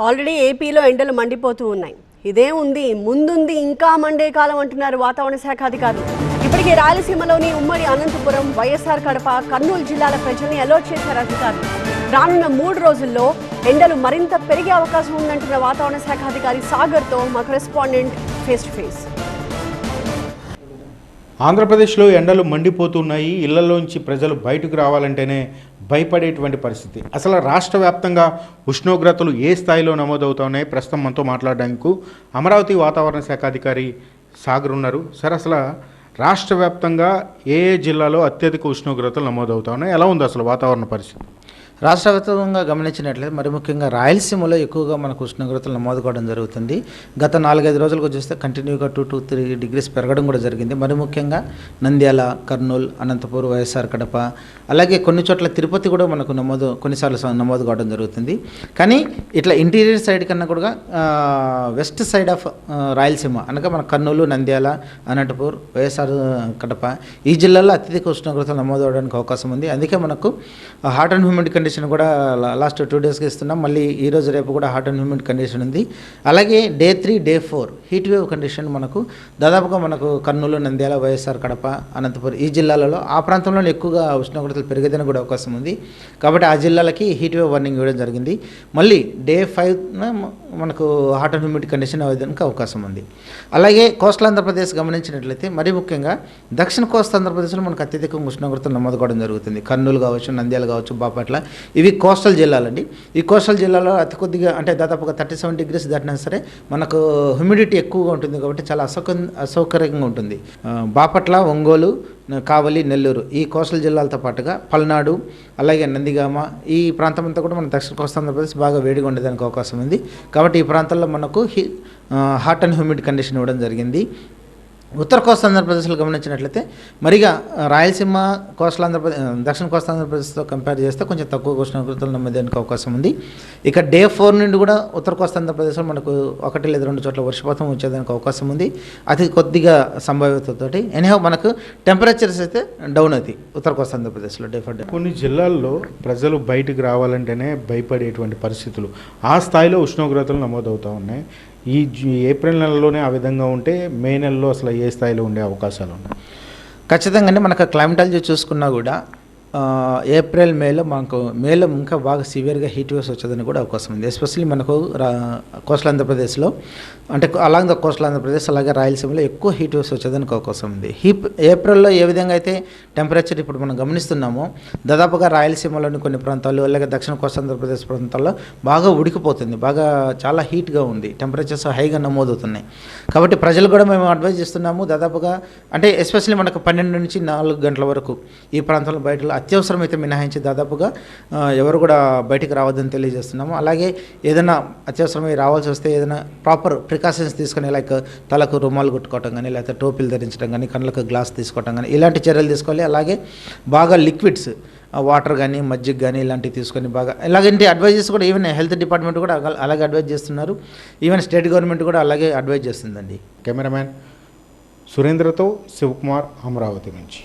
Already ఏపీలో ఎండలు మండిపోతూ ఉన్నాయి. ఇదే ఉంది, ముందుంది ఇంకా మండే కాలం అంటున్నారు వాతావరణ శాఖ అధికారులు. ఇప్పటికే రాయలసీమలోని ఉమ్మడి అనంతపురం, వైఎస్ఆర్ కడప, కర్నూలు జిల్లాల ప్రజల్ని అలర్ట్ చేశారు అధికారులు. రానున్న 3 రోజుల్లో ఎండలు మరింత పెరిగే అవకాశం ఉందంటున్న వాతావరణ శాఖ అధికారి సాగర్తో మా కరెస్పాండెంట్ ఫేస్ టు ఫేస్. ఆంధ్రప్రదేశ్లో ఎండలు మండిపోతున్నాయి. ఇళ్లలోంచి ప్రజలు బయటకు రావాలంటేనే భయపడేటువంటి పరిస్థితి. అసలు రాష్ట్ర వ్యాప్తంగా ఉష్ణోగ్రతలు ఏ స్థాయిలో నమోదవుతున్నాయి? ప్రస్తుతం మనతో మాట్లాడడానికి అమరావతి వాతావరణ శాఖ అధికారి సాగర్ ఉన్నారు. సార్, అసలు రాష్ట్ర వ్యాప్తంగా ఏ జిల్లాలో అత్యధిక ఉష్ణోగ్రతలు నమోదవుతున్నాయి? ఎలా ఉంది అసలు వాతావరణ పరిస్థితి? రాష్ట్ర వ్యాప్తంగా గమనించినట్లయితే మరి ముఖ్యంగా రాయలసీమలో ఎక్కువగా మనకు ఉష్ణోగ్రతలు నమోదు కావడం జరుగుతుంది. గత 4-5 రోజులకు చూస్తే కంటిన్యూగా 2 to 3 degrees పెరగడం కూడా జరిగింది. మరి ముఖ్యంగా నంద్యాల, కర్నూలు, అనంతపురం, వైఎస్ఆర్ కడప, అలాగే కొన్ని చోట్ల తిరుపతి కూడా మనకు కొన్నిసార్లు నమోదు కావడం జరుగుతుంది. కానీ ఇట్లా ఇంటీరియర్ సైడ్ కన్నా కూడా వెస్ట్ సైడ్ ఆఫ్ రాయలసీమ అనగా మన కర్నూలు, నంద్యాల, అనంతపురం, వైఎస్ఆర్ కడప ఈ జిల్లాలో అత్యధిక ఉష్ణోగ్రతలు నమోదు అవడానికి అవకాశం ఉంది. అందుకే మనకు హాట్ అండ్ హ్యూమిడ్ కండిషన్ కూడా లాస్ట్ 2 daysకి ఇస్తున్నాం. మళ్ళీ ఈరోజు రేపు కూడా హాట్ అండ్ హ్యూమిడ్ కండిషన్ ఉంది. అలాగే Day 3, Day 4 heat wave condition మనకు దాదాపుగా మనకు కర్నూలు, నంద్యాల, వైఎస్ఆర్ కడప, అనంతపురం ఈ జిల్లాలలో ఆ ప్రాంతంలో ఎక్కువగా ఉష్ణోగ్రతలు పెరిగేదని కూడా అవకాశం ఉంది. కాబట్టి ఆ జిల్లాలకి హీట్ వేవ్ వార్నింగ్ ఇవ్వడం జరిగింది. మళ్ళీ Day 5 మనకు హాట్ అండ్ హ్యూమిడ్ కండిషన్ అవ్వడానికి అవకాశం ఉంది. అలాగే కోస్టల్ ఆంధ్రప్రదేశ్ గమనించినట్లయితే మరీ ముఖ్యంగా దక్షిణ కోస్తా ఆంధ్రప్రదేశ్లో మనకు అత్యధిక ఉష్ణోగ్రతలు నమోదు కావడం జరుగుతుంది. కర్నూలు కావచ్చు, నంద్యాల కావచ్చు, బాపట్ల ఇవి కోస్టల్ జిల్లాలండి. ఈ కోస్టల్ జిల్లాలో అతి కొద్దిగా అంటే దాదాపుగా 37 degrees దాటినా సరే మనకు హ్యూమిడిటీ ఎక్కువగా ఉంటుంది. కాబట్టి చాలా అసౌకర్యంగా ఉంటుంది. బాపట్ల, ఒంగోలు, కావలి, నెల్లూరు ఈ కోస్టల్ జిల్లాలతో పాటుగా పల్నాడు, అలాగే నందిగామ ఈ ప్రాంతం అంతా కూడా మన దక్షిణ కోస్తా ఆంధ్రప్రదేశ్ బాగా వేడిగా ఉండేదానికి అవకాశం ఉంది. కాబట్టి ఈ ప్రాంతాల్లో మనకు హాట్ అండ్ హ్యూమిడ్ కండిషన్ ఇవ్వడం జరిగింది. ఉత్తర కోస్తా ఆంధ్రప్రదేశ్లో గమనించినట్లయితే మరిగా రాయలసీమ, కోస్టల్ ఆంధ్రప్రదేశ్, దక్షిణ కోస్తా ఆంధ్రప్రదేశ్తో కంపేర్ చేస్తే కొంచెం తక్కువ ఉష్ణోగ్రతలు నమోదడానికి అవకాశం ఉంది. ఇక Day 4 నుండి కూడా ఉత్తర కోస్తా ఆంధ్రప్రదేశ్లో మనకు 1 లేదా 2 చోట్ల వర్షపాతం వచ్చేదానికి అవకాశం ఉంది. అతి కొద్దిగా సంభావ్యతతోటి ఎనీహౌ మనకు టెంపరేచర్స్ అయితే డౌన్ అవుతాయి ఉత్తర కోస్తా ఆంధ్రప్రదేశ్లో Day 4. కొన్ని జిల్లాల్లో ప్రజలు బయటకు రావాలంటేనే భయపడేటువంటి పరిస్థితులు, ఆ స్థాయిలో ఉష్ణోగ్రతలు నమోదవుతూ ఉన్నాయి. ఈ ఏప్రిల్ నెలలోనే ఆ విధంగా ఉంటే మే నెలలో అసలు ఏ స్థాయిలో ఉండే అవకాశాలు ఉన్నాయి? ఖచ్చితంగానే మనకు క్లైమటాలజీ చూసుకున్నా కూడా ఏప్రిల్, మేలో ఇంకా బాగా సివియర్గా హీట్ వేవ్స్ వచ్చేదని కూడా అవకాశం ఉంది. ఎస్పెషల్లీ మనకు కోస్టల్ ఆంధ్రప్రదేశ్లో అంటే అలాంగ్ ద కోస్టల్ ఆంధ్రప్రదేశ్ అలాగే రాయలసీమలో ఎక్కువ హీట్ వేవ్స్ వచ్చేదానికి అవకాశం ఉంది. ఏప్రిల్లో ఏ విధంగా అయితే టెంపరేచర్ ఇప్పుడు మనం గమనిస్తున్నామో దాదాపుగా రాయలసీమలోని కొన్ని ప్రాంతాలు అలాగే దక్షిణ కోస్తా ఆంధ్రప్రదేశ్ ప్రాంతాల్లో బాగా ఉడికిపోతుంది. బాగా చాలా హీట్గా ఉంది. టెంపరేచర్స్ హైగా నమోదవుతున్నాయి. కాబట్టి ప్రజలు కూడా మేము అడ్వైజ్ చేస్తున్నాము. దాదాపుగా అంటే ఎస్పెషల్లీ మనకు 12 నుంచి 4 గంటల వరకు ఈ ప్రాంతంలో బయటలో అత్యవసరమైతే మినహాయించి దాదాపుగా ఎవరు కూడా బయటికి రావద్దని తెలియజేస్తున్నాము. అలాగే ఏదైనా అత్యవసరమై రావాల్సి వస్తే ఏదైనా ప్రాపర్ ప్రికాషన్స్ తీసుకొని లైక్ తలకు రుమాలు కుట్టుకోవటం కానీ, లేకపోతే టోపీలు ధరించడం కానీ, కళ్ళకు గ్లాస్ తీసుకోవటం కానీ ఇలాంటి చర్యలు తీసుకోవాలి. అలాగే బాగా లిక్విడ్స్ వాటర్ కానీ, మజ్జిగ కానీ ఇలాంటివి తీసుకొని బాగా ఇలాగంటి అడ్వైజెస్ కూడా ఈవెన్ హెల్త్ డిపార్ట్మెంట్ కూడా అలాగే అడ్వైజ్ చేస్తున్నారు. ఈవెన్ స్టేట్ గవర్నమెంట్ కూడా అలాగే అడ్వైజ్ చేస్తుందండి. కెమెరామ్యాన్ సురేంద్రతో శివకుమార్, అమరావతి నుంచి.